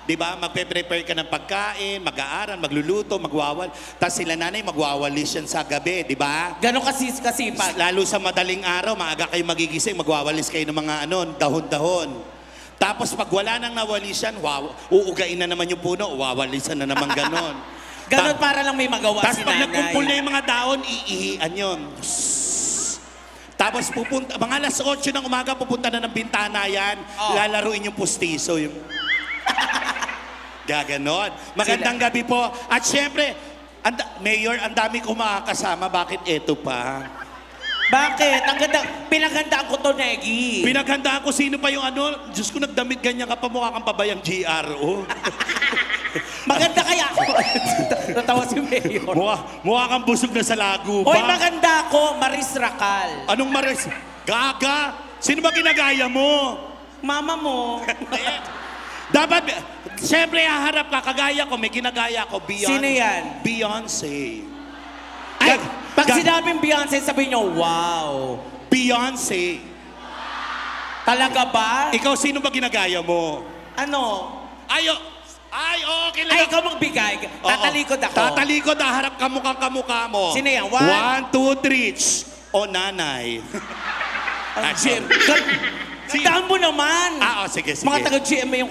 Di ba? Magpe-prepare ka ng pagkain, mag-aaral, magluluto, magwawal. Tapos sila nanay magwawalis yan sa gabi, di ba? Ganon kasipag. Lalo sa madaling araw, maaga kayo magigising, magwawalis kayo ng mga dahon-dahon. Tapos pag wala nang nawalis yan, uugain na naman yung puno, wawalisan na naman ganon. Ganon para lang may magawa Tapos si pag nanay. nagkumpul na yung mga dahon, iihian yun. Tapos pupunta, mga alas 8 ng umaga, pupunta na ng bintana yan, lalaruin yung pustiso. Yung... Gaganon. Magandang gabi po. At syempre, Mayor, ang dami kong makakasama. Bakit eto pa? Bakit? Ang ganda. Pinaghandaan ko to, Negi. Pinaghandaan ko sino pa yung ano? Diyos ko, nagdamit ganyan ka pa, mukha kang pabayang GRO. Maganda kaya ako. Natawa si Mayor. Mukha kang busog na sa lago pa. Hoy, maganda ako. Maris Racal. Anong Maris? Gaga? Sino ba ginagaya mo? Mama mo. Dapat, siyempre, haharap ka. Kagaya ko, may ginagaya ko. Beyonce. Sino yan? Beyonce. Ay, pag sinabing Beyonce, sabihin nyo, wow. Beyonce. Talaga ba? Ikaw, sino ba ginagaya mo? Ano? Ay, okay lang. Ay, ikaw magbigay. Tatalikod ako. Tatalikod, harap kamukha mo. Sino yan? 1, 2, 3. O nanay. Ang GM. Gandaan mo naman. Sige. Mga taga-GM yung